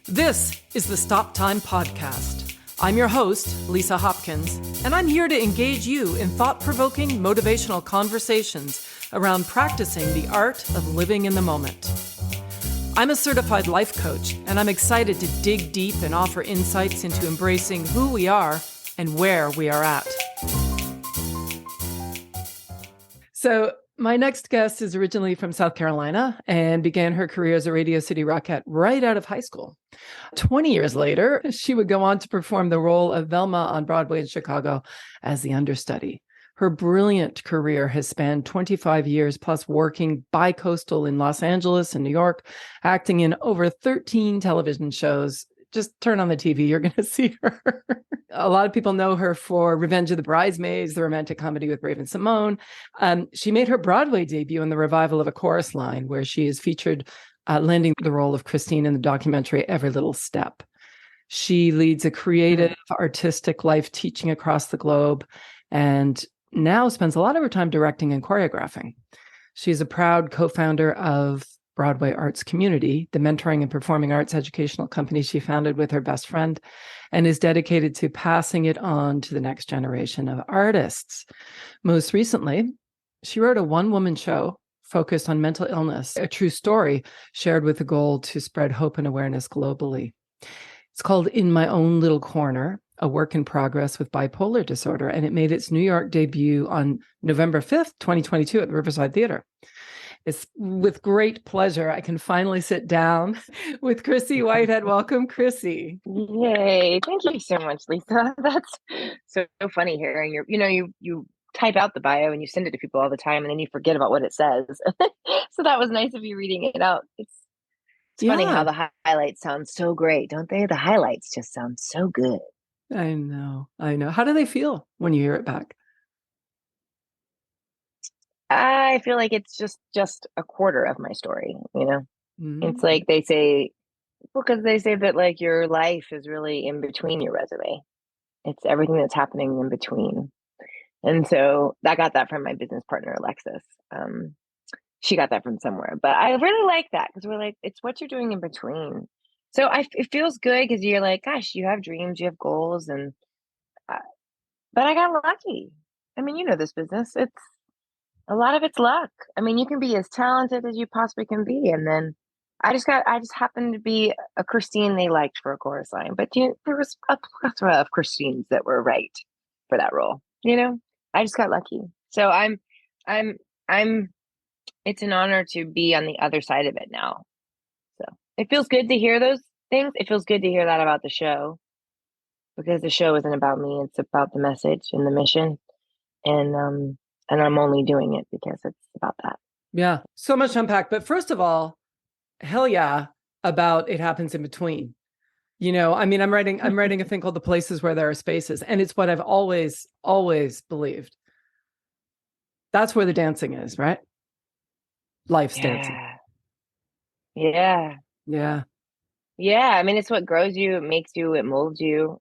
This is the Stop Time Podcast. I'm your host, Lisa Hopkins, and I'm here to engage you in thought-provoking, motivational conversations around practicing the art of living in the moment. I'm a certified life coach, and I'm excited to dig deep and offer insights into embracing who we are and where we are at. So, my next guest is originally from South Carolina and began her career as a Radio City Rockette right out of high school. 20 years later, she would go on to perform the role of Velma on Broadway in Chicago as the understudy. Her brilliant career has spanned 25 years, plus working bi-coastal in Los Angeles and New York, acting in over 13 television shows. Just turn on the TV, you're going to see her. A lot of people know her for Revenge of the Bridesmaids, the romantic comedy with Raven Simone. She made her Broadway debut in the revival of A Chorus Line, where she is featured landing the role of Kristine in the documentary Every Little Step. She leads a creative, artistic life teaching across the globe and now spends a lot of her time directing and choreographing. She's a proud co-founder of Broadway Arts Community, the mentoring and performing arts educational company she founded with her best friend, and is dedicated to passing it on to the next generation of artists. Most recently, she wrote a one-woman show focused on mental illness, a true story shared with the goal to spread hope and awareness globally. It's called In My Own Little Corner, a work in progress with bipolar disorder, and it made its New York debut on November 5th, 2022 at the Riverside Theater. It's with great pleasure I can finally sit down with Chryssie Whitehead. Welcome, Chryssie. Yay. Thank you so much, Lisa. That's so funny hearing you type out the bio and you send it to people all the time and then you forget about what it says. So that was nice of you reading it out. It's funny how the highlights sound so great, don't they? The highlights just sound so good. I know. How do they feel when you hear it back? I feel like it's just a quarter of my story, Mm-hmm. It's like they say, because they say that like your life is really in between your resume. It's everything that's happening in between. And so I got that from my business partner, Alexis. She got that from somewhere, but I really like that because we're like, it's what you're doing in between. So it feels good because you're like, gosh, you have dreams, you have goals, but I got lucky. I mean, you know this business. It's a lot of it's luck. I mean, you can be as talented as you possibly can be, and then I just happened to be a Kristine they liked for A Chorus Line, but there was a plethora of Kristines that were right for that role. I just got lucky. So I'm. It's an honor to be on the other side of it now. So it feels good to hear those things. It feels good to hear that about the show, because the show isn't about me. It's about the message and the mission, and I'm only doing it because it's about that. Yeah, so much to unpack. But first of all, hell yeah, about it happens in between. I mean, I'm writing a thing called The Places Where There Are Spaces, and it's what I've always believed. That's where the dancing is, right? Life's dancing. Yeah. I mean, it's what grows you, it makes you, it molds you.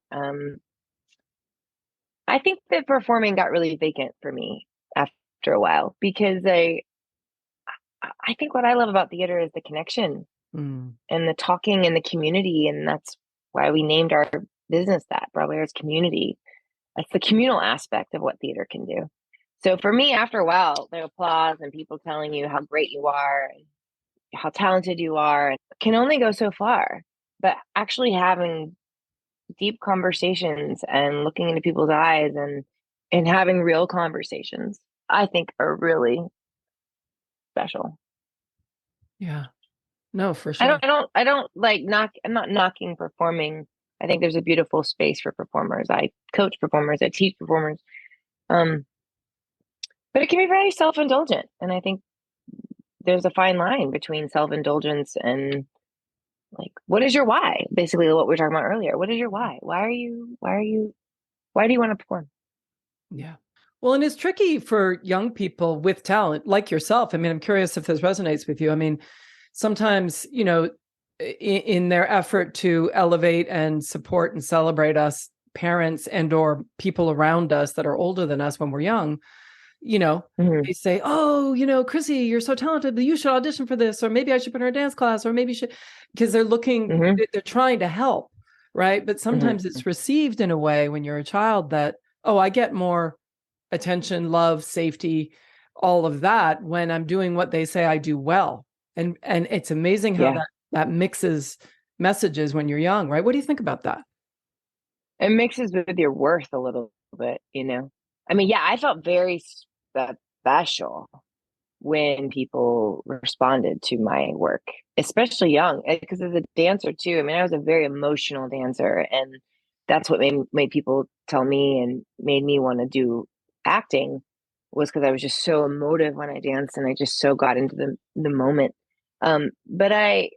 I think that performing got really vacant for me after a while, because I think what I love about theater is the connection and the talking and the community. And that's why we named our business that, Broadway Arts Community. That's the communal aspect of what theater can do. So for me, after a while, the applause and people telling you how great you are and how talented you are can only go so far. But actually having deep conversations and looking into people's eyes and having real conversations, I think are really special. Yeah. No, for sure. I don't like I'm not knocking performing. I think there's a beautiful space for performers. I coach performers, I teach performers. But it can be very self-indulgent. And I think there's a fine line between self-indulgence and like, what is your why? Basically what we were talking about earlier. What is your why? Why do you want to perform? Yeah. Well, and it's tricky for young people with talent like yourself. I mean, I'm curious if this resonates with you. I mean, sometimes, in their effort to elevate and support and celebrate us, parents and or people around us that are older than us when we're young, Mhm. they say, oh, Chryssie, you're so talented, but you should audition for this, or maybe I should put her in a dance class, or maybe you should, because Mhm. they're trying to help, right? But sometimes Mhm. it's received in a way when you're a child that, oh, I get more attention, love, safety, all of that when I'm doing what they say I do well. And it's amazing how Yeah. that mixes messages when you're young, right? What do you think about that? It mixes with your worth a little bit, I mean, yeah, I felt very special when people responded to my work, especially young, because as a dancer too. I mean, I was a very emotional dancer, and that's what made people tell me and made me want to do acting, was because I was just so emotive when I danced, and I just so got into the moment. But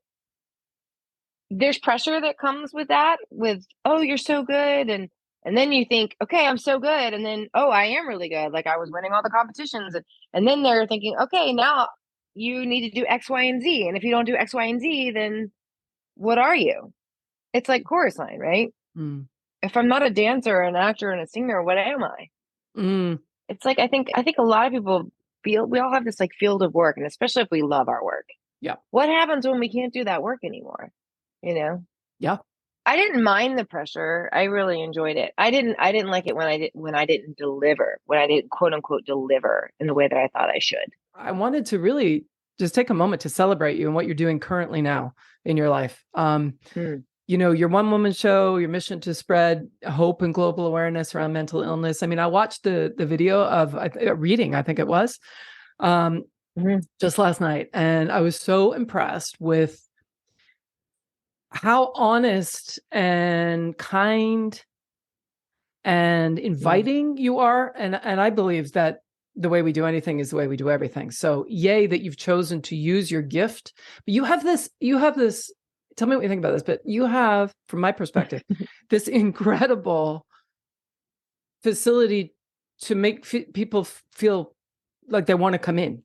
there's pressure that comes with that, with, oh, you're so good, and then you think, okay, I'm so good, and then, oh, I am really good, like I was winning all the competitions, and then they're thinking, okay, now you need to do X, Y, and Z, and if you don't do X, Y, and Z, then what are you? It's like chorus line, right? Mm. If I'm not a dancer, an actor, and a singer, what am I? Mm. It's like, I think a lot of people feel, we all have this like field of work, and especially if we love our work, Yeah. what happens when we can't do that work anymore, you know Yeah. I didn't mind the pressure. I really enjoyed it. I didn't like it when I didn't deliver, when I didn't quote unquote deliver in the way that I thought I should. I wanted to really just take a moment to celebrate you and what you're doing currently now in your life. Hmm. Your one woman show, your mission to spread hope and global awareness around mental illness. I mean, I watched the video of a reading, I think it was, Hmm. just last night, and I was so impressed with how honest and kind and Hmm. inviting you are. And I believe that the way we do anything is the way we do everything. So yay that you've chosen to use your gift. But you have this, tell me what you think about this, but you have, from my perspective, this incredible facility to make people feel like they want to come in.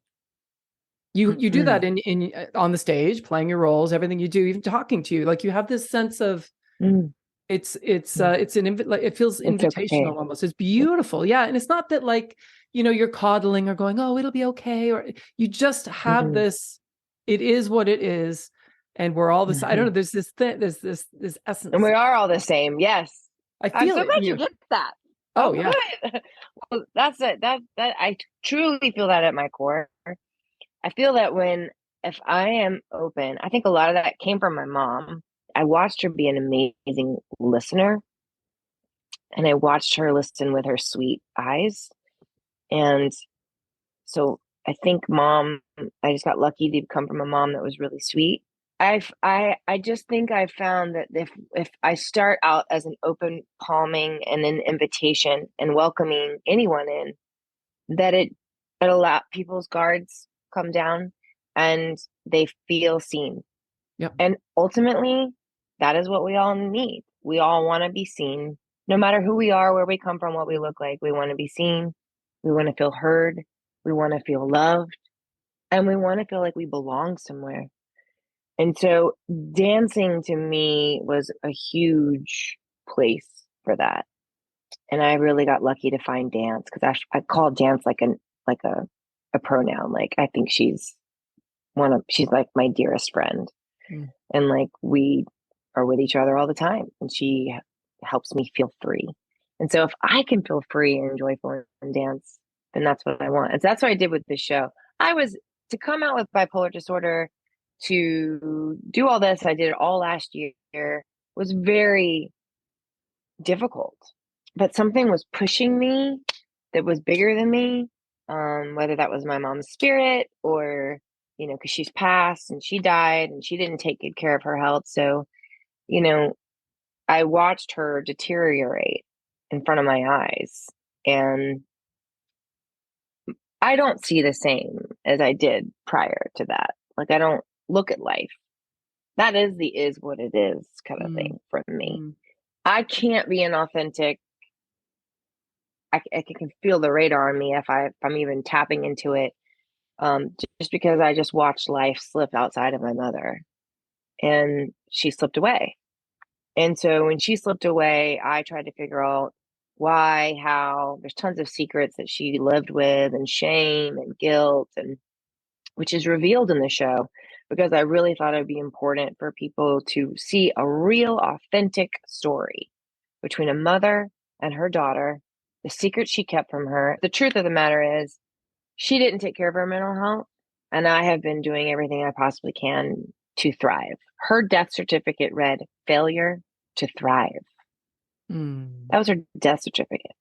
You do that in on the stage, playing your roles, everything you do, even talking to you. Like you have this sense of Hmm. like it feels It's okay. invitational almost. It's beautiful. Yeah. And it's not that like, you're coddling or going, oh, it'll be okay. Or you just have Hmm. this, it is what it is. And we're all this, I don't Hmm. know, there's this thing, this And essence. we are all the same. Yes. I I'm feel so it glad in you you. get that. Oh, Oh yeah. good. Well, that's it. That I truly feel that at my core. I feel that if I am open, I think a lot of that came from my mom. I watched her be an amazing listener, and I watched her listen with her sweet eyes. And so I think I just got lucky to come from a mom that was really sweet. I just think I found that if I start out as an open palming and an invitation and welcoming anyone in, that it allow people's guards come down and they feel seen. Yep. And ultimately, that is what we all need. We all want to be seen, no matter who we are, where we come from, what we look like. We want to be seen. We want to feel heard. We want to feel loved. And we want to feel like we belong somewhere. And so dancing to me was a huge place for that. And I really got lucky to find dance, because I call dance like a pronoun. Like I think she's like my dearest friend. Mm. And like we are with each other all the time, and she helps me feel free. And so if I can feel free and joyful and dance, then that's what I want. And so that's what I did with this show. I was To come out with bipolar disorder, to do all this, I did it all last year, was very difficult. But something was pushing me that was bigger than me, whether that was my mom's spirit, or, because she's passed and she died and she didn't take good care of her health. So, you know, I watched her deteriorate in front of my eyes. And I don't see the same as I did prior to that. Like, I don't look at life. That is what it is kind of Mm. thing for me. Mm. I can't be an authentic. I can feel the radar on me if I'm even tapping into it. Just because I just watched life slip outside of my mother, and she slipped away. And so when she slipped away, I tried to figure out why, how. There's tons of secrets that she lived with, and shame and guilt, and which is revealed in the show, because I really thought it'd be important for people to see a real, authentic story between a mother and her daughter, the secret she kept from her. The truth of the matter is, she didn't take care of her mental health, and I have been doing everything I possibly can to thrive. Her death certificate read failure to thrive. That was her death certificate.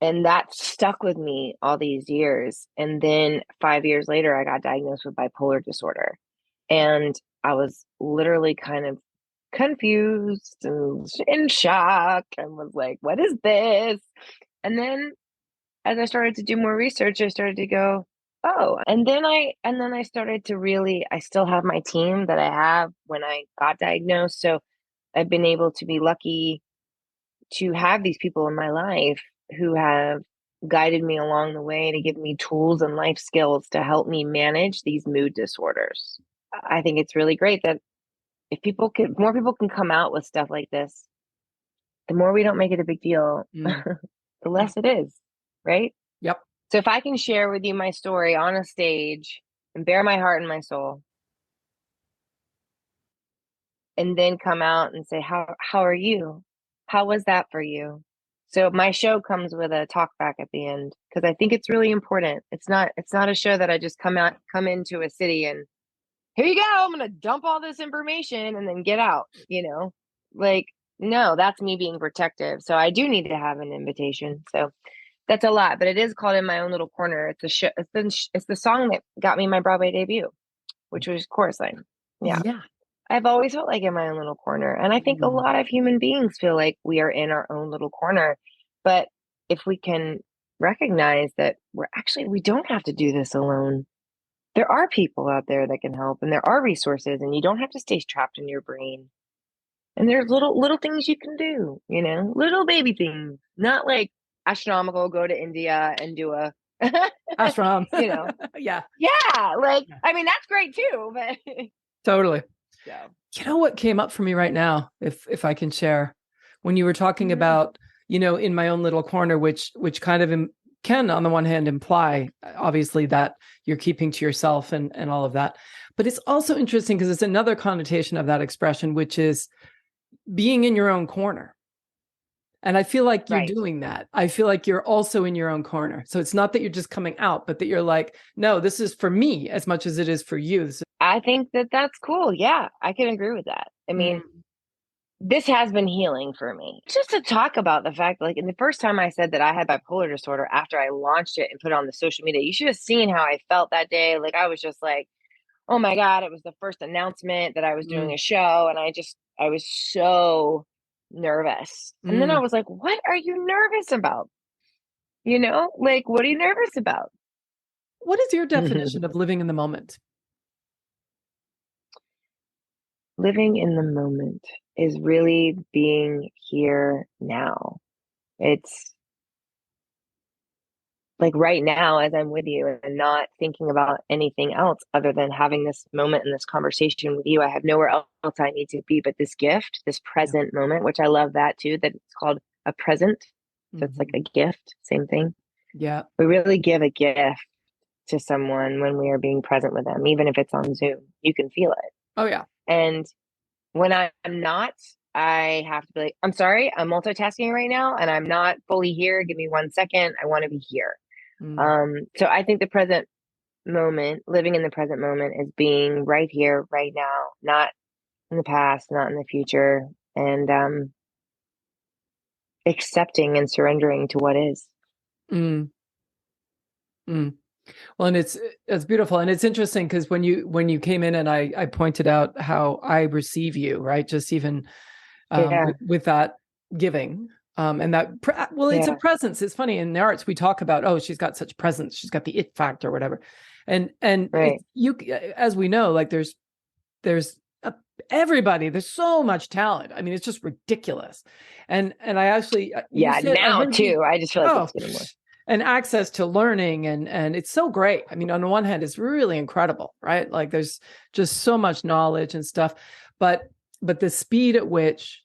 And that stuck with me all these years. And then 5 years later, I got diagnosed with bipolar disorder. And I was literally kind of confused and in shock and was like, what is this? And then as I started to do more research, I started to go, oh, and then I started to really, I still have my team that I have when I got diagnosed. So I've been able to be lucky to have these people in my life who have guided me along the way to give me tools and life skills to help me manage these mood disorders. I think it's really great that if more people can come out with stuff like this, the more we don't make it a big deal, the less it is, right? Yep. So if I can share with you my story on a stage and bare my heart and my soul, and then come out and say, how are you? How was that for you? So my show comes with a talk back at the end, because I think it's really important. It's not a show that I just come into a city and here you go, I'm going to dump all this information and then get out, like, no, that's me being protective. So I do need to have an invitation. So that's a lot, but it is called In My Own Little Corner. It's a show. It's the song that got me my Broadway debut, which was Chorus Line. Yeah. I've always felt like in my own little corner. And I think a lot of human beings feel like we are in our own little corner. But if we can recognize that we don't have to do this alone. There are people out there that can help, and there are resources, and you don't have to stay trapped in your brain. And there's little things you can do, little baby things, not like astronomical, go to India and do a ashram, Yeah. Like, I mean, that's great too, but totally. Yeah. You know what came up for me right now, if I can share, when you were talking about, in my own little corner, which kind of can, on the one hand, imply obviously that you're keeping to yourself and all of that. But it's also interesting because it's another connotation of that expression, which is being in your own corner. And I feel like you're doing that. I feel like you're also in your own corner. So it's not that you're just coming out, but that you're like, no, this is for me as much as it is for you. I think that's cool. Yeah, I can agree with that. I mean, this has been healing for me. Just to talk about the fact, like, in the first time I said that I had bipolar disorder after I launched it and put it on the social media, you should have seen how I felt that day. Like, I was just like, oh my God, it was the first announcement that I was doing a show. And I was so nervous. And then I was like, what are you nervous about? Like, what are you nervous about? What is your definition of living in the moment? Living in the moment is really being here now. It's like right now, as I'm with you and not thinking about anything else other than having this moment and this conversation with you. I have nowhere else I need to be but this gift, this present moment, which I love that too, that it's called a present. So it's like a gift, same thing. Yeah. We really give a gift to someone when we are being present with them, even if it's on Zoom. You can feel it. Oh, yeah. And when I'm not, I have to be like, I'm sorry, I'm multitasking right now and I'm not fully here. Give me 1 second. I want to be here. So I think the present moment, living in the present moment, is being right here, right now, not in the past, not in the future, and accepting and surrendering to what is. Well, and it's beautiful. And it's interesting because when you came in and I pointed out how I receive you, right? Just even with that giving. And that, it's a presence. It's funny in the arts, we talk about, oh, she's got such presence. She's got the it factor or whatever. And you, as we know, like there's everybody, there's so much talent. I mean, it's just ridiculous. And I actually, now too, I just feel like it's getting more. And access to learning and it's so great. I mean, on the one hand, it's really incredible, right? Like there's just so much knowledge and stuff, but the speed at which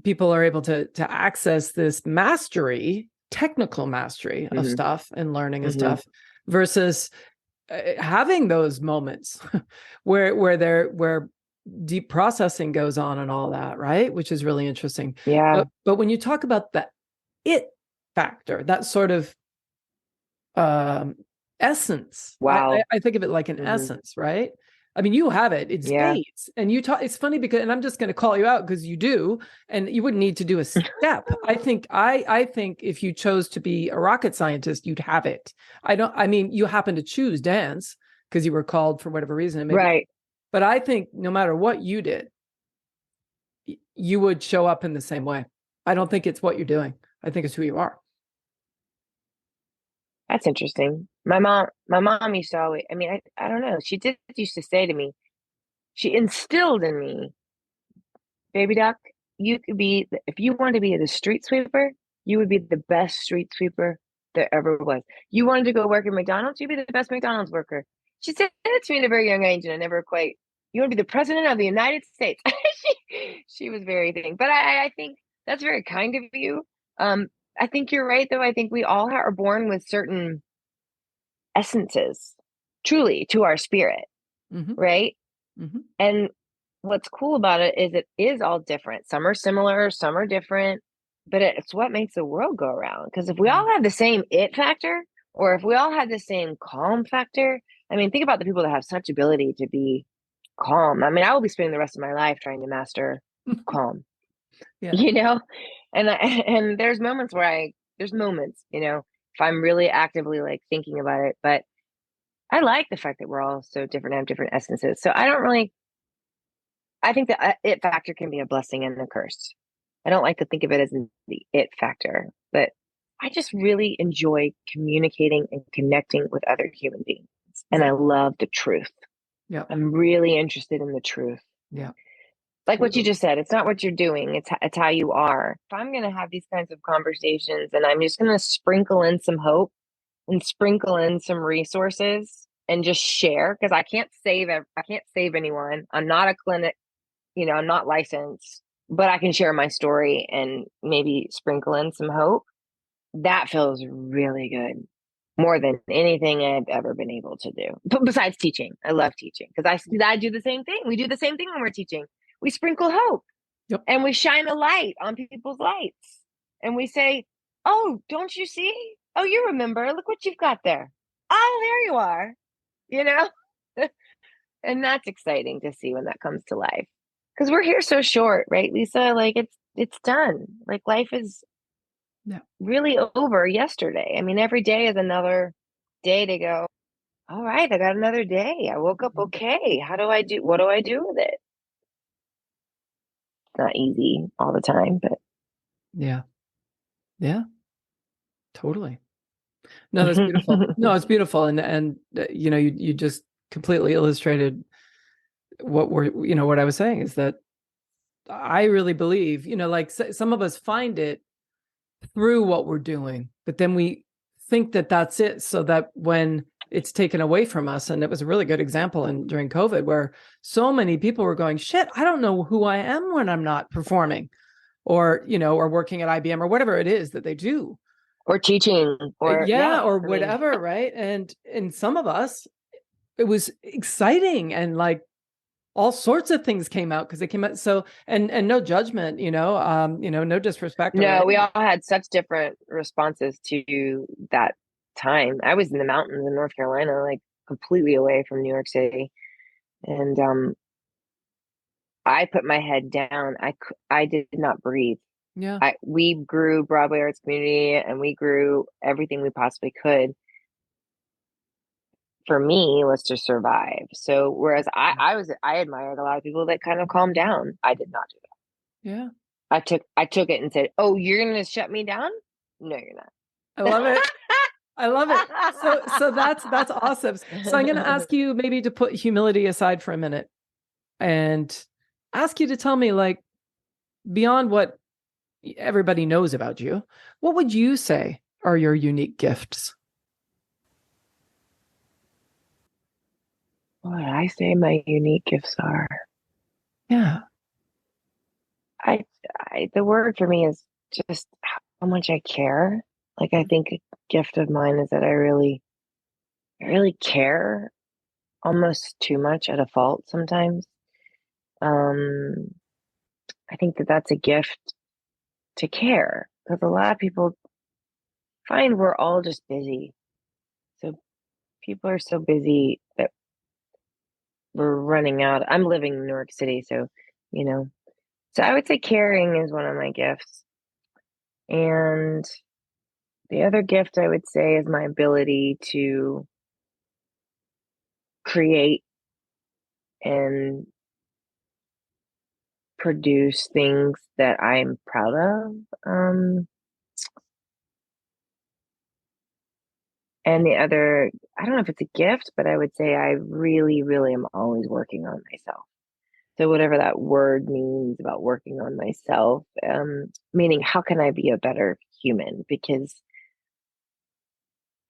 people are able to access this mastery, technical mastery of stuff and learning and stuff, versus having those moments where deep processing goes on and all that, right? Which is really interesting. Yeah. But when you talk about the it factor, that sort of essence, Wow. I think of it like an essence, right? I mean, you have it in spades, and you talk. It's funny because, and I'm just going to call you out because you do, and you wouldn't need to do a step. I think if you chose to be a rocket scientist, you'd have it. I mean, you happen to choose dance because you were called for whatever reason, maybe. Right. But I think no matter what you did, you would show up in the same way. I don't think it's what you're doing. I think it's who you are. That's interesting. My mom used to always, I mean, I don't know. She did used to say to me, she instilled in me, baby duck, you could be, if you wanted to be the street sweeper, you would be the best street sweeper there ever was. You wanted to go work at McDonald's, you'd be the best McDonald's worker. She said it to me at a very young age, and I never quite, you want to be the president of the United States. she was very thing. But I think that's very kind of you. I think you're right, though. I think we all are born with certain essences, truly, to our spirit, right? And what's cool about it is all different. Some are similar, some are different, but it's what makes the world go around. Because if we all have the same it factor, or if we all had the same calm factor, I mean, think about the people that have such ability to be calm. I mean, I will be spending the rest of my life trying to master calm. You know, and there's moments if I'm really actively like thinking about it, but I like the fact that we're all so different and have different essences. So I think that it factor can be a blessing and a curse. I don't like to think of it as the it factor, but I just really enjoy communicating and connecting with other human beings. And I love the truth. Yeah. I'm really interested in the truth. Yeah. Like what you just said, it's not what you're doing, it's how you are. If I'm going to have these kinds of conversations and I'm just going to sprinkle in some hope and sprinkle in some resources and just share, because I can't save anyone. I'm not a clinic, I'm not licensed, but I can share my story and maybe sprinkle in some hope. That feels really good. More than anything I've ever been able to do. But besides teaching, I love teaching because I do the same thing. We do the same thing when we're teaching. We sprinkle hope and we shine a light on people's lights. And we say, oh, don't you see? Oh, you remember, look what you've got there. Oh, there you are, and that's exciting to see when that comes to life. Because we're here so short, right, Lisa? Like it's done. Like life is really over yesterday. I mean, every day is another day to go, all right, I got another day. I woke up okay. What do I do with it? It's not easy all the time, but yeah, totally. No, that's beautiful. No, it's beautiful, and you just completely illustrated what I was saying is that I really believe, like some of us find it through what we're doing, but then we think that that's it, so that when it's taken away from us, and it was a really good example during COVID where so many people were going, shit, I don't know who I am when I'm not performing or working at IBM or whatever it is that they do. Or teaching or whatever. Right. And some of us, it was exciting and like all sorts of things came out because they came out. So, and no judgment, no disrespect. No, we all had such different responses to that time. I was in the mountains in North Carolina, like completely away from New York City. And I put my head down. I did not breathe. Yeah. We grew Broadway Arts Community and we grew everything we possibly could. For me, was to survive. So whereas I admired a lot of people that kind of calmed down. I did not do that. Yeah. I took it and said, "Oh, you're going to shut me down? No, you're not." I love it. I love it. So that's awesome. So I'm going to ask you maybe to put humility aside for a minute and ask you to tell me, like, beyond what everybody knows about you, what would you say are your unique gifts? What I say my unique gifts are? Yeah. the word for me is just how much I care. Like, I think a gift of mine is that I really care, almost too much at a fault sometimes. Um, I think that that's a gift to care, because a lot of people find we're all just busy. So people are so busy that we're running out. I'm living in New York City, so, you know, so I would say caring is one of my gifts. And the other gift I would say is my ability to create and produce things that I'm proud of. And the other, I don't know if it's a gift, but I would say I really, really am always working on myself. So whatever that word means about working on myself, meaning how can I be a better human? Because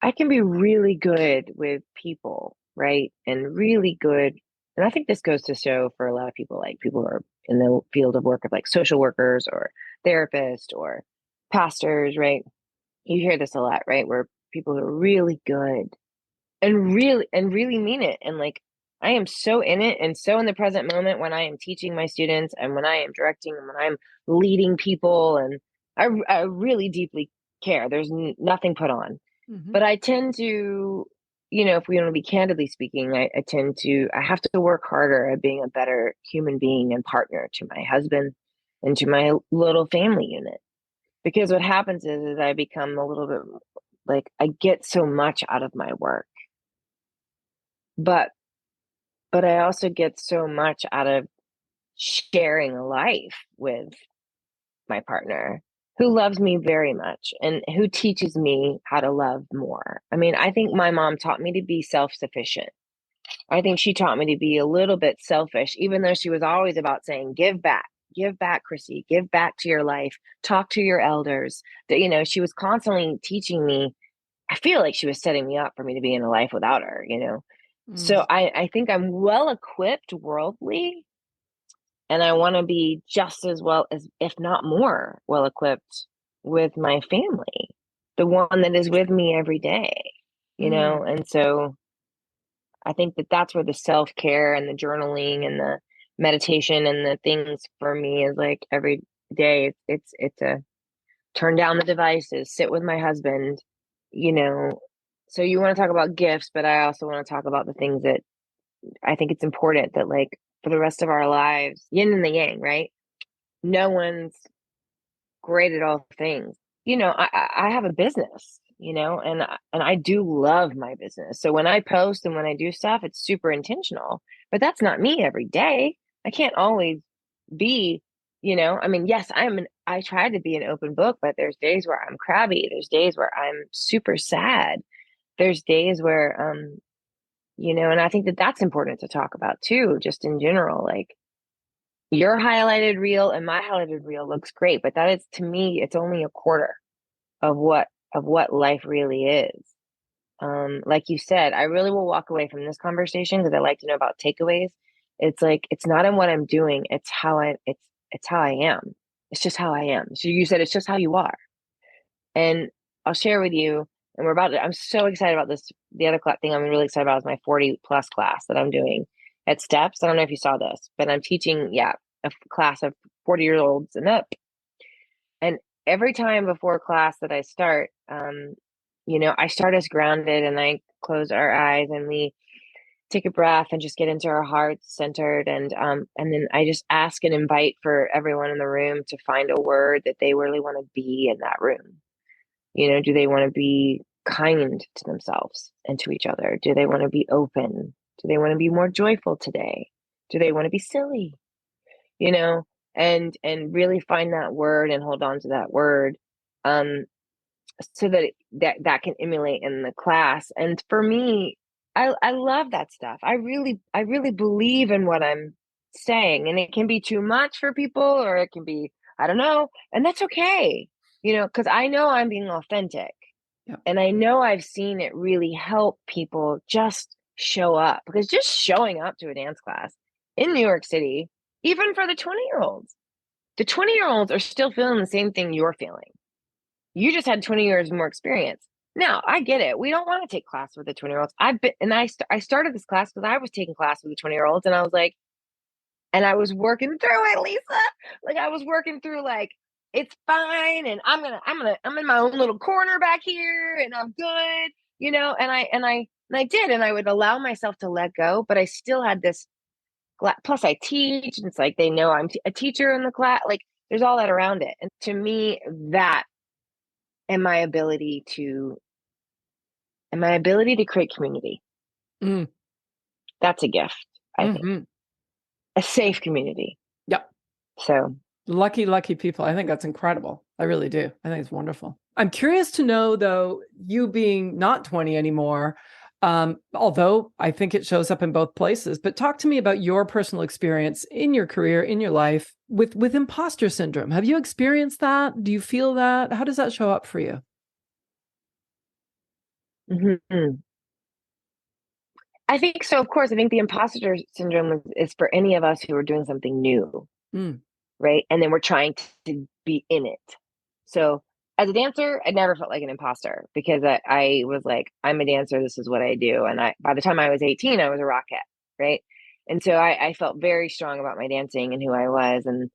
I can be really good with people, right? And really good. And I think this goes to show for a lot of people, like people who are in the field of work of like social workers or therapists or pastors, right? You hear this a lot, right? Where people are really good and really mean it. And like, I am so in it and so in the present moment when I am teaching my students and when I am directing and when I'm leading people. And I really deeply care. There's nothing put on. Mm-hmm. But I tend to, if we want to be candidly speaking, I have to work harder at being a better human being and partner to my husband and to my little family unit. Because what happens is I become a little bit like, I get so much out of my work, but I also get so much out of sharing a life with my partner who loves me very much and who teaches me how to love more. I mean, I think my mom taught me to be self-sufficient. I think she taught me to be a little bit selfish, even though she was always about saying, give back, Chryssie, give back to your life, talk to your elders. That, she was constantly teaching me. I feel like she was setting me up for me to be in a life without her. So I think I'm well equipped worldly, and I want to be just as well as, if not more, well equipped with my family, the one that is with me every day. And so I think that that's where the self-care and the journaling and the meditation and the things for me is like every day. It's a turn down the devices, sit with my husband, you know. So you want to talk about gifts, but I also want to talk about the things that I think it's important that, like, for the rest of our lives, yin and the yang, right? No one's great at all things. I have a business, and I do love my business. So when I post and when I do stuff, it's super intentional. But that's not me every day. I can't always be, I mean, yes, I try to be an open book, but there's days where I'm crabby. There's days where I'm super sad. There's days where and I think that that's important to talk about too, just in general. Like, your highlighted reel and my highlighted reel looks great, but that is, to me, it's only a quarter of what life really is. Like you said, I really will walk away from this conversation because I like to know about takeaways. It's like, it's not in what I'm doing, it's how I am. It's just how I am. So you said it's just how you are. And I'll share with you, and I'm so excited about this. The other thing I'm really excited about is my 40 plus class that I'm doing at Steps. I don't know if you saw this, but I'm teaching, a class of 40-year-olds and up. And every time before class that I start, I start us grounded and I close our eyes and we take a breath and just get into our hearts centered. And then I just ask and invite for everyone in the room to find a word that they really want to be in that room. Do they want to be kind to themselves and to each other? Do they want to be open? Do they want to be more joyful today? Do they want to be silly? And really find that word and hold on to that word, so that can emulate in the class. And for me, I love that stuff. I really believe in what I'm saying, and it can be too much for people, or it can be, I don't know, and that's okay. Because I know I'm being authentic. Yeah. And I know I've seen it really help people just show up, because just showing up to a dance class in New York City, even for the 20-year-olds, The 20-year-olds are still feeling the same thing you're feeling. You just had 20 years more experience. Now, I get it. We don't want to take class with the 20-year-olds. I started this class because I was taking class with the 20-year-olds, and I was like, and I was working through it, Lisa. Like, I was working through, like, it's fine, and I'm in my own little corner back here, and I'm good, you know. And I did, and I would allow myself to let go, but I still had this. Plus, I teach, and it's like they know I'm a teacher in the class. Like, there's all that around it, and to me, that and my ability to create community. Mm. That's a gift, I think. Mm-hmm. A safe community. Yep. So lucky people. I think that's incredible. I really do. I think it's wonderful. I'm curious to know, though, you being not 20 anymore, although I think it shows up in both places, but talk to me about your personal experience in your career, in your life with imposter syndrome. Have you experienced that? Do you feel that? How does that show up for you? mm-hmm. I think so. Of course, I think the imposter syndrome is for any of us who are doing something new, right? And then we're trying to be in it. So as a dancer, I never felt like an imposter because I was like, I'm a dancer. This is what I do. And by the time I was 18, I was a Rockette, right? And so I felt very strong about my dancing and who I was. And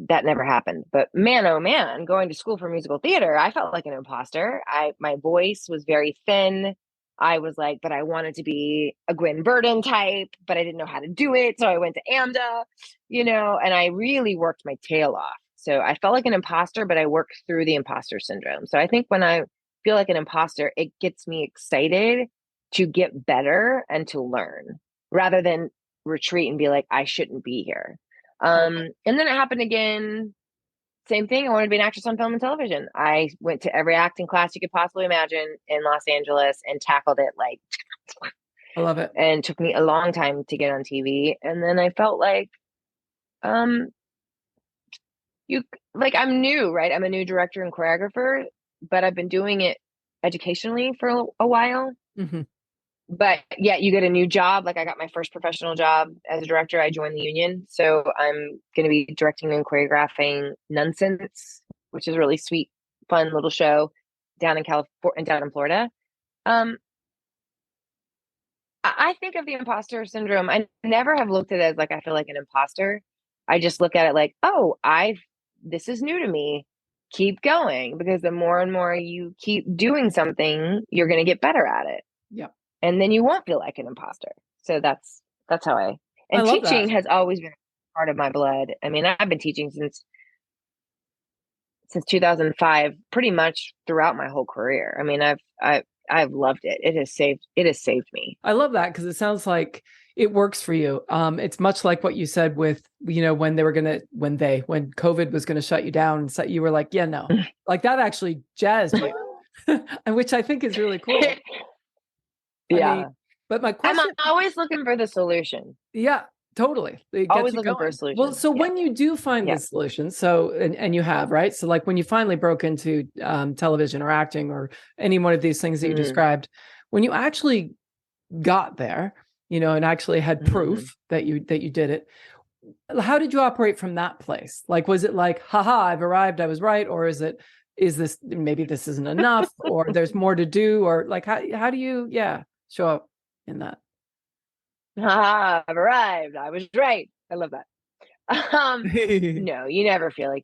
that never happened. But man, oh man, going to school for musical theater, I felt like an imposter. My voice was very thin. I was like, but I wanted to be a Gwen Verdon type, but I didn't know how to do it. So I went to AMDA, you know, and I really worked my tail off. So I felt like an imposter, but I worked through the imposter syndrome. So I think when I feel like an imposter, it gets me excited to get better and to learn rather than retreat and be like, I shouldn't be here. And then it happened again. Same thing. I wanted to be an actress on film and television. I went to every acting class you could possibly imagine in Los Angeles and tackled it like, I love it. and it took me a long time to get on TV. And then I felt like, I'm new, right? I'm a new director and choreographer, but I've been doing it educationally for a while. Mm-hmm. But yeah, you get a new job. Like I got my first professional job as a director. I joined the union. So I'm going to be directing and choreographing Nonsense, which is a really sweet, fun little show down in California, down in Florida. I think of the imposter syndrome. I never have looked at it as like, I feel like an imposter. I just look at it like, oh, this is new to me. Keep going, because the more and more you keep doing something, you're going to get better at it. Yeah. And then you won't feel like an imposter. So that's how I love teaching that. has always been part of my blood. I mean, I've been teaching since 2005, pretty much throughout my whole career. I mean, I've loved it. It has saved me. I love that because it sounds like it works for you. It's much like what you said with, you know, when COVID was going to shut you down, and so you were like, yeah, no, like that actually jazzed you, and which I think is really cool. Yeah. I mean, but my question, I'm always looking for the solution. Yeah, totally. Always looking for a solution. Well, so when you do find the solution, so, and you have, right? So like when you finally broke into television or acting or any one of these things that you described, when you actually got there, you know, and actually had proof that you did it, how did you operate from that place? Like, was it like, haha, I've arrived, I was right? Or is this, maybe this isn't enough, or there's more to do? Or like, how do you, show up in that? I've arrived. I was right. I love that. No, you never feel like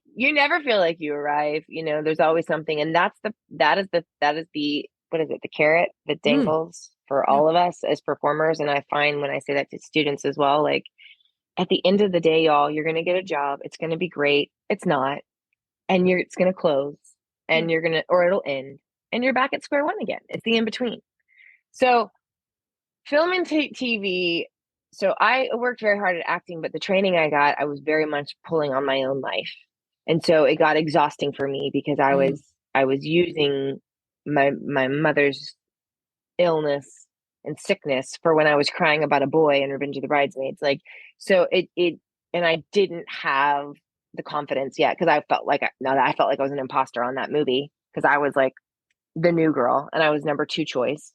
you arrive. You know, there's always something, and that is the what is it? The carrot that dangles for all of us as performers. And I find when I say that to students as well, like at the end of the day, y'all, you're gonna get a job. It's gonna be great. It's not, and it's gonna close, and or it'll end, and you're back at square one again. It's the in between. So film and TV. So I worked very hard at acting, but the training I got, I was very much pulling on my own life. And so it got exhausting for me because I was using my mother's illness and sickness for when I was crying about a boy in Revenge of the Bridesmaids. Like, so and I didn't have the confidence yet because I felt like I was an imposter on that movie because I was like the new girl and I was number 2 choice.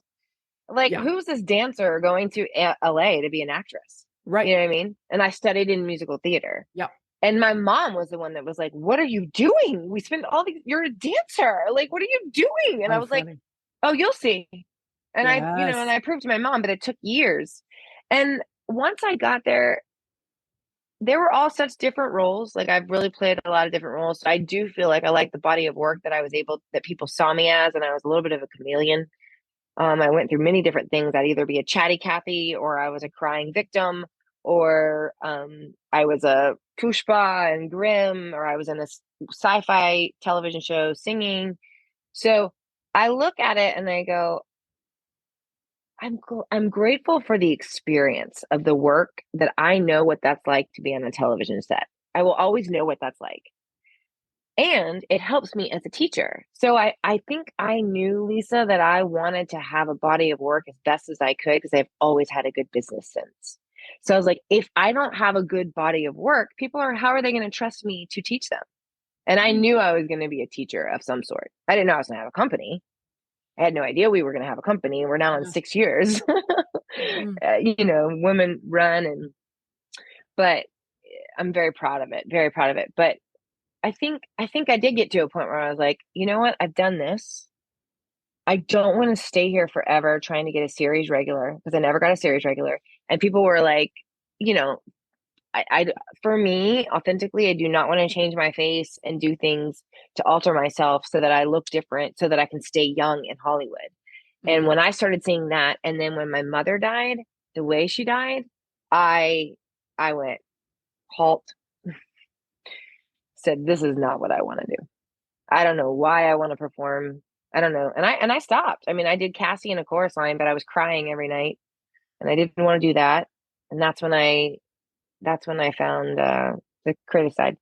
Like, who's this dancer going to LA to be an actress? Right. You know what I mean? And I studied in musical theater. Yeah. And my mom was the one that was like, "What are you doing? We spend all these, you're a dancer. Like, what are you doing?" And I Oh, was like, funny. "Oh, you'll see." And Yes. I proved to my mom, but it took years. And once I got there, there were all such different roles. Like, I've really played a lot of different roles. So I do feel like I like the body of work that people saw me as, and I was a little bit of a chameleon. I went through many different things. I'd either be a chatty Cathy, or I was a crying victim, or I was a Pushpa and Grimm, or I was in a sci-fi television show singing. So I look at it and I go, I'm grateful for the experience of the work, that I know what that's like to be on a television set. I will always know what that's like. And it helps me as a teacher. So I think I knew, Lisa, that I wanted to have a body of work as best as I could, because I've always had a good business sense. So I was like, if I don't have a good body of work, how are they going to trust me to teach them? And I knew I was going to be a teacher of some sort. I didn't know I was going to have a company. I had no idea we were going to have a company. We're now in Yeah. 6 years. Mm. Women run, but I'm very proud of it. Very proud of it. But I think I did get to a point where I was like, you know what? I've done this. I don't want to stay here forever trying to get a series regular, because I never got a series regular. And people were like, you know, I for me, authentically, I do not want to change my face and do things to alter myself so that I look different, so that I can stay young in Hollywood. And Mm. when I started seeing that, and then when my mother died, the way she died, I I went, halt, said, this is not what I want to do. I don't know why I want to perform. I don't know. And I stopped. I mean, I did Cassie in a chorus line, but I was crying every night, and I didn't want to do that. And that's when I found the creative side,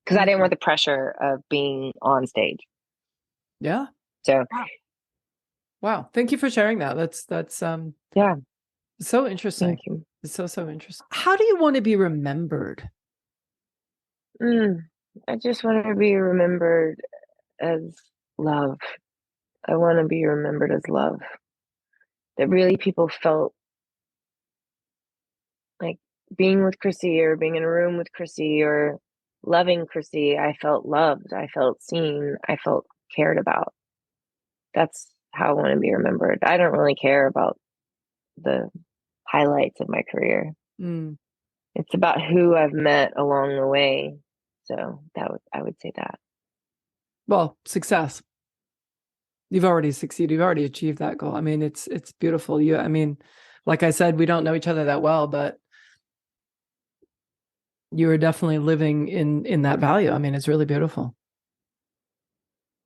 because I didn't Okay. want the pressure of being on stage. Yeah. So Wow. Wow. Thank you for sharing that. That's yeah, so thank interesting. you. It's so interesting. How do you want to be remembered? Mm, I just want to be remembered as love. I want to be remembered as love. That really people felt like being with Chryssie, or being in a room with Chryssie, or loving Chryssie. I felt loved. I felt seen. I felt cared about. That's how I want to be remembered. I don't really care about the highlights of my career. Mm. It's about who I've met along the way. So I would say that. Well, success. You've already succeeded. You've already achieved that goal. I mean, it's beautiful. I mean, like I said, we don't know each other that well, but you are definitely living in that value. I mean, it's really beautiful.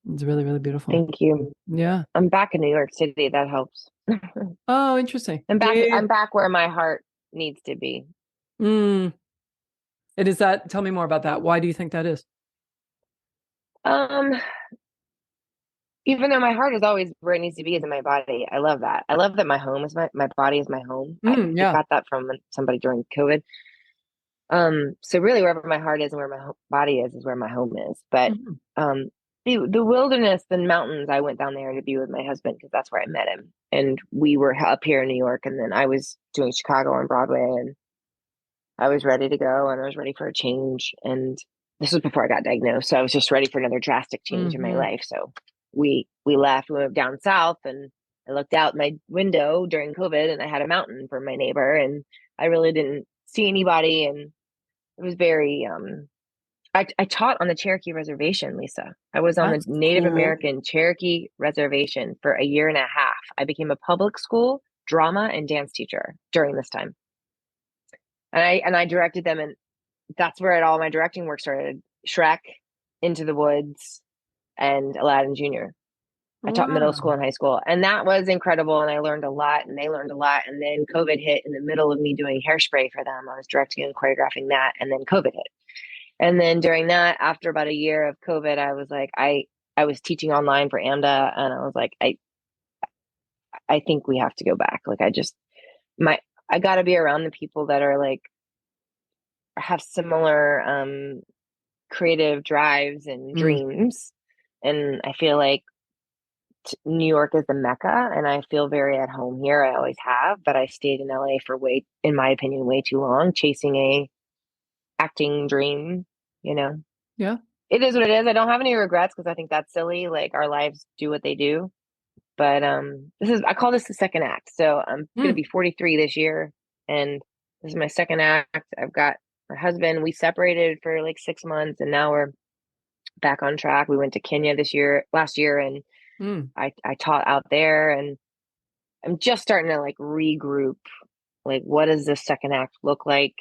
It's really, really beautiful. Thank you. Yeah. I'm back in New York City. That helps. Oh, interesting. I'm Do back. you, I'm back where my heart needs to be. mm, and is that, tell me more about that. Why do you think that is? Um, Even though my heart is always where it needs to be, is in my body. I love that. I love that my home is my body is my home. I Yeah. got that from somebody during COVID. So really, wherever my heart is and where my body is where my home is. But Mhm. um, the wilderness, the mountains, I went down there to be with my husband, because that's where I met him. And we were up here in New York, and then I was doing Chicago on Broadway, and I was ready to go, and I was ready for a change. And this was before I got diagnosed, so I was just ready for another drastic change in my Mhm. life. So we left. We moved down south, and I looked out my window during COVID, and I had a mountain for my neighbor, and I really didn't see anybody, and it was very I taught on the Cherokee Reservation, Lisa. I was on the That's Native cool. American Cherokee Reservation for a year and a half. I became a public school drama and dance teacher during this time. And I directed them, and that's where all my directing work started. Shrek, Into the Woods, and Aladdin Jr. I taught middle school Wow. and high school, and that was incredible. And I learned a lot, and they learned a lot. And then COVID hit in the middle of me doing Hairspray for them. I was directing and choreographing that, and then COVID hit. And then during that, after about a year of COVID, I was like, I was teaching online for AMDA, and I was like, I think we have to go back. Like, my I got to be around the people that are like have similar creative drives and Mm. dreams. And I feel like New York is the mecca, and I feel very at home here. I always have, but I stayed in LA for in my opinion, way too long, chasing acting dream, you know. Yeah. It is what it is. I don't have any regrets because I think that's silly. Like our lives do what they do. But I call this the second act. So I'm gonna Mm. be 43 this year, and this is my second act. I've got my husband. We separated for like 6 months, and now we're back on track. We went to Kenya last year, and Mm. I taught out there, and I'm just starting to like regroup. Like, what does the second act look like?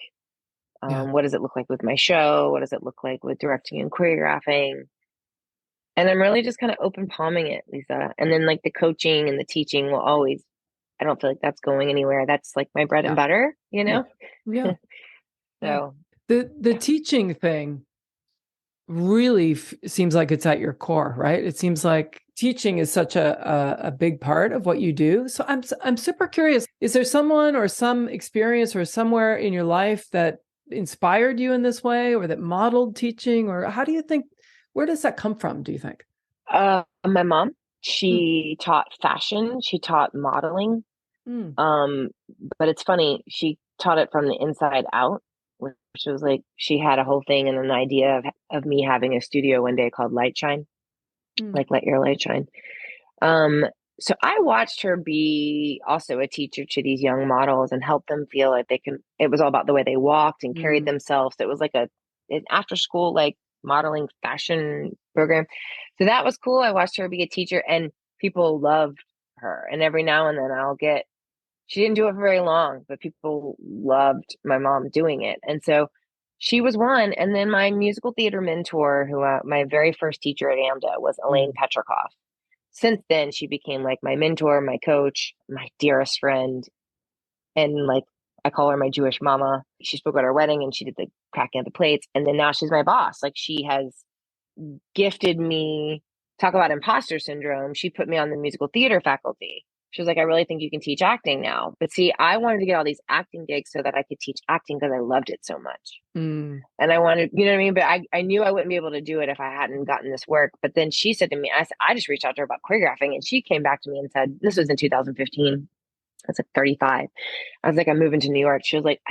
Yeah. What does it look like with my show? What does it look like with directing and choreographing? And I'm really just kind of open palming it, Lisa. And then like the coaching and the teaching will always, I don't feel like that's going anywhere. That's like my bread and Yeah. butter, you Yeah. know? Yeah. Yeah. So The teaching thing really seems like it's at your core, right? It seems like teaching is such a big part of what you do. So I'm super curious. Is there someone or some experience or somewhere in your life that inspired you in this way, or that modeled teaching, or how do you think? Where does that come from? Do you think? my mom, Mm. she taught fashion, she taught modeling. Mm. Um, but it's funny, she taught it from the inside out, which was like she had a whole thing and an idea of me having a studio one day called Light Shine, Mm. like Let Your Light Shine. Um, so I watched her be also a teacher to these young models and help them feel like they can, it was all about the way they walked and carried Mm. themselves. So it was like an after school, like modeling fashion program. So that was cool. I watched her be a teacher and people loved her. And every now and then she didn't do it for very long, but people loved my mom doing it. And so she was one. And then my musical theater mentor, who my very first teacher at AMDA was Elaine Mm. Petrikoff. Since then, she became like my mentor, my coach, my dearest friend. And like, I call her my Jewish mama. She spoke at our wedding and she did the cracking of the plates. And then now she's my boss. Like, she has gifted me, talk about imposter syndrome. She put me on the musical theater faculty. She was like, I really think you can teach acting now. But see, I wanted to get all these acting gigs so that I could teach acting because I loved it so much. Mm. And I wanted, you know what I mean? But I knew I wouldn't be able to do it if I hadn't gotten this work. But then she said to me, I just reached out to her about choreographing. And she came back to me and said, this was in 2015. I was like 35. I was like, I'm moving to New York. She was like,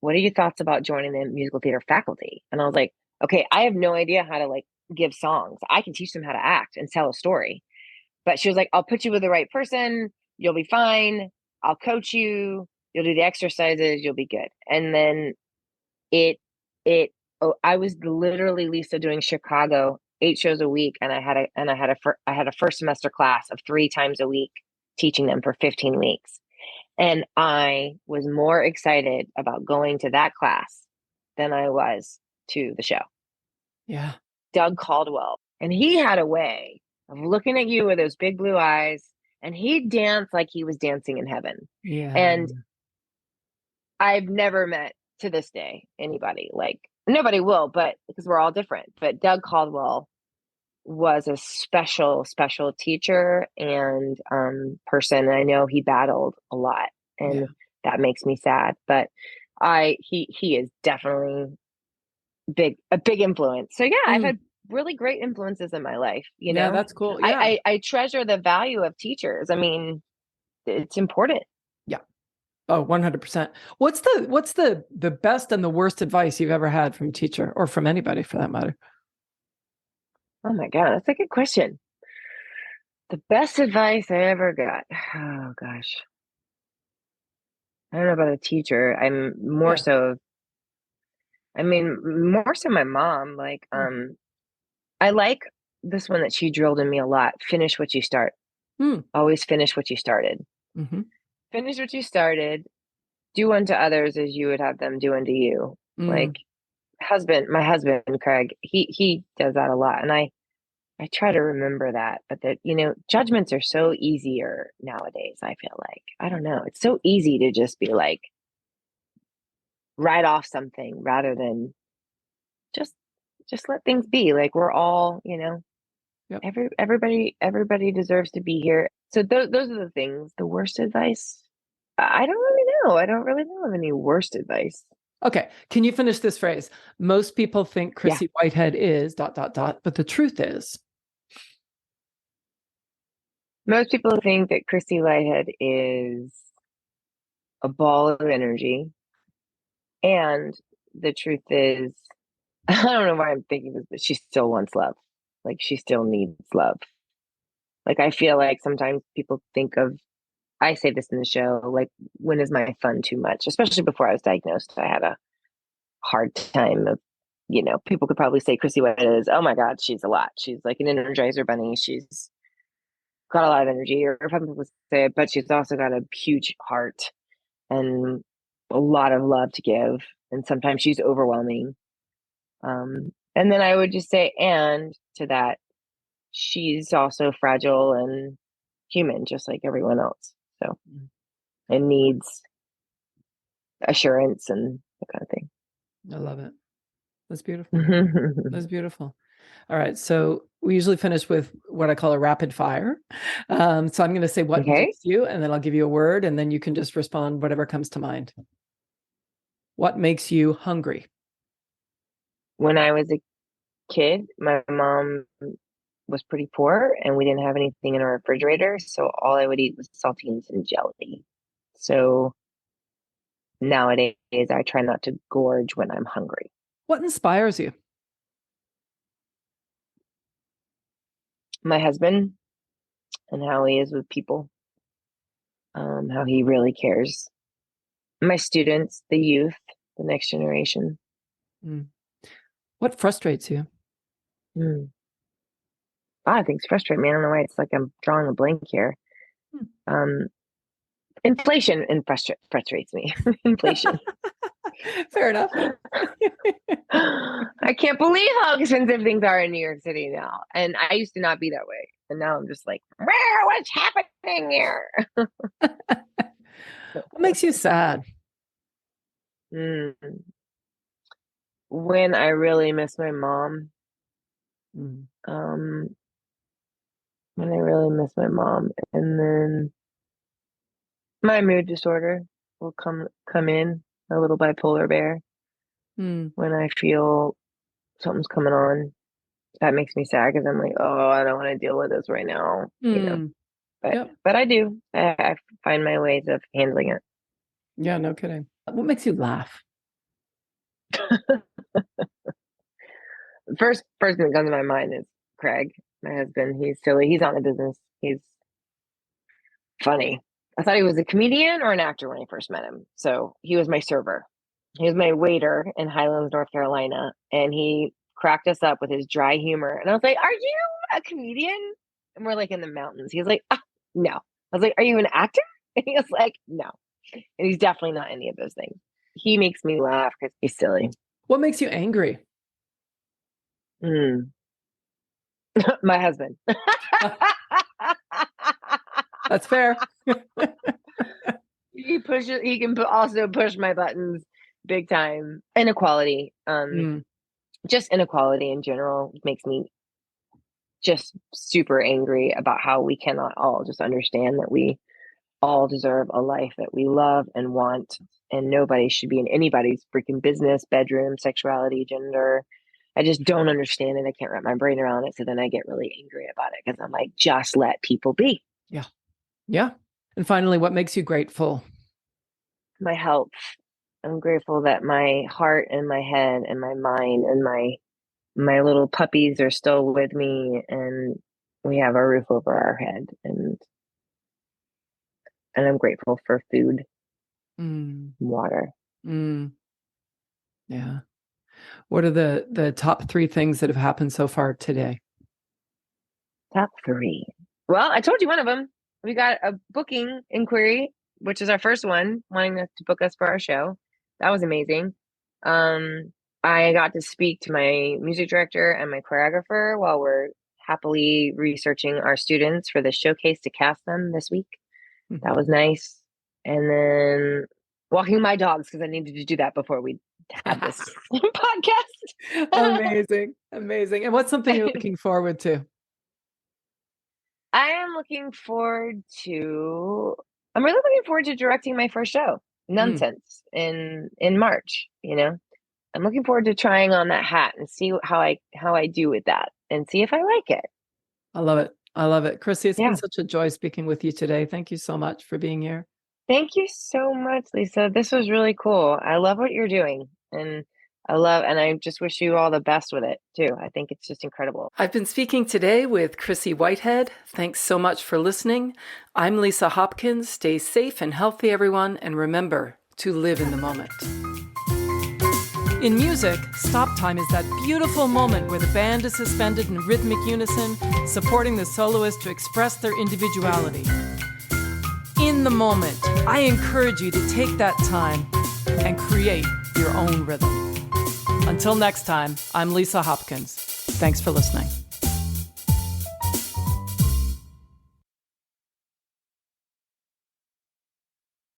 what are your thoughts about joining the musical theater faculty? And I was like, okay, I have no idea how to like give songs. I can teach them how to act and tell a story. But she was like, I'll put you with the right person. You'll be fine. I'll coach you. You'll do the exercises. You'll be good. And then it it oh, I was literally, Lisa, doing Chicago 8 shows a week, and I had a first semester class of 3 times a week teaching them for 15 weeks. And I was more excited about going to that class than I was to the show. Yeah. Doug Caldwell, and he had a way of looking at you with those big blue eyes, and he danced like he was dancing in heaven. Yeah. And I've never met to this day anybody like, nobody will, but because we're all different. But Doug Caldwell was a special, special teacher and person. And I know he battled a lot, Yeah. and that makes me sad. But he is definitely a big influence. So yeah, I've Mm. had really great influences in my life. You Yeah, know, that's cool. Yeah. I treasure the value of teachers. I mean, it's important. Yeah. Oh, 100%. What's the best and the worst advice you've ever had from a teacher, or from anybody for that matter? Oh my God, that's a good question. The best advice I ever got. Oh gosh. I don't know about a teacher. I'm more Yeah. so, I mean, more so my mom. Like, Mm. I like this one that she drilled in me a lot. Finish what you start. Mm. Always finish what you started. Mm-hmm. Finish what you started. Do unto others as you would have them do unto you. Like, Mm. my husband, Craig, he does that a lot. And I try to remember that, but that, judgments are so easier nowadays. I feel like, I don't know. It's so easy to just be like, write off something rather than just, let things be. Like, we're all, Yep. everybody deserves to be here. So those are the things. The worst advice, I don't really know. I don't really know of any worst advice. Okay. Can you finish this phrase? Most people think Yeah. Chryssie Whitehead is ... but the truth is. Most people think that Chryssie Whitehead is a ball of energy. And the truth is, I don't know why I'm thinking this, but she still wants love. Like she still needs love. Like I feel like sometimes people think of, I say this in the show, like when is my fun too much? Especially before I was diagnosed, I had a hard time of, people could probably say Chryssie Whitehead is, oh my God, she's a lot. She's like an Energizer bunny. She's got a lot of energy. Or some people say it, but she's also got a huge heart and a lot of love to give. And sometimes she's overwhelming. And then I would just say, and to that, she's also fragile and human, just like everyone else. So, and needs assurance and that kind of thing. I love it. That's beautiful. That's beautiful. All right. So we usually finish with what I call a rapid fire. So I'm going to say what makes you, and then I'll give you a word, and then you can just respond whatever comes to mind. What makes you hungry? When I was a kid, my mom was pretty poor and we didn't have anything in our refrigerator. So all I would eat was saltines and jelly. So nowadays I try not to gorge when I'm hungry. What inspires you? My husband and how he is with people, how he really cares. My students, the youth, the next generation. What frustrates you? A lot of things frustrate me. I don't know why it's like I'm drawing a blank here. Inflation frustrates me. Inflation. Fair enough. I can't believe how expensive things are in New York City now. And I used to not be that way. And now I'm just like, what's happening here? What makes you sad? When I really miss my mom. When I really miss my mom. And then my mood disorder will come in, a little bipolar bear. When I feel something's coming on, that makes me sad because I'm like, oh, I don't want to deal with this right now. But I do. I find my ways of handling it. Yeah, no kidding. What makes you laugh? First person that comes to my mind is Craig, my husband. He's silly. He's on the business. He's funny. I thought he was a comedian or an actor when I first met him. So he was my server. He was my waiter in Highlands, North Carolina. And he cracked us up with his dry humor. And I was like, are you a comedian? And we're like in the mountains. He was like, no. I was like, are you an actor? And he was like, no. And he's definitely not any of those things. He makes me laugh because he's silly. What makes you angry? My husband. That's fair. He can also push my buttons big time. Inequality. Just inequality in general makes me just super angry about how we cannot all just understand that we all deserve a life that we love and want, and nobody should be in anybody's freaking business, bedroom, sexuality, gender. I just don't understand it. I can't wrap my brain around it. So then I get really angry about it because I'm like, just let people be. Yeah. Yeah. And finally, what makes you grateful? My health. I'm grateful that my heart and my head and my mind and my little puppies are still with me, and we have a roof over our head, and I'm grateful for food, water. Yeah. What are the top 3 things that have happened so far today? Top 3. Well, I told you one of them. We got a booking inquiry, which is our first one, wanting to book us for our show. That was amazing. I got to speak to my music director and my choreographer while we're happily researching our students for the showcase to cast them this week. That was nice. And then walking my dogs, because I needed to do that before we had this podcast. Amazing. And what's something you're looking forward to? I'm really looking forward to directing my first show, Nonsense, in March. I'm looking forward to trying on that hat and see how I do with that and see if I like it. I love it. Chryssie, it's been such a joy speaking with you today. Thank you so much for being here. Thank you so much, Lisa. This was really cool. I love what you're doing. And And I just wish you all the best with it too. I think it's just incredible. I've been speaking today with Chryssie Whitehead. Thanks so much for listening. I'm Lisa Hopkins. Stay safe and healthy, everyone, and remember to live in the moment. In music, stop time is that beautiful moment where the band is suspended in rhythmic unison, supporting the soloist to express their individuality. In the moment, I encourage you to take that time and create your own rhythm. Until next time, I'm Lisa Hopkins. Thanks for listening.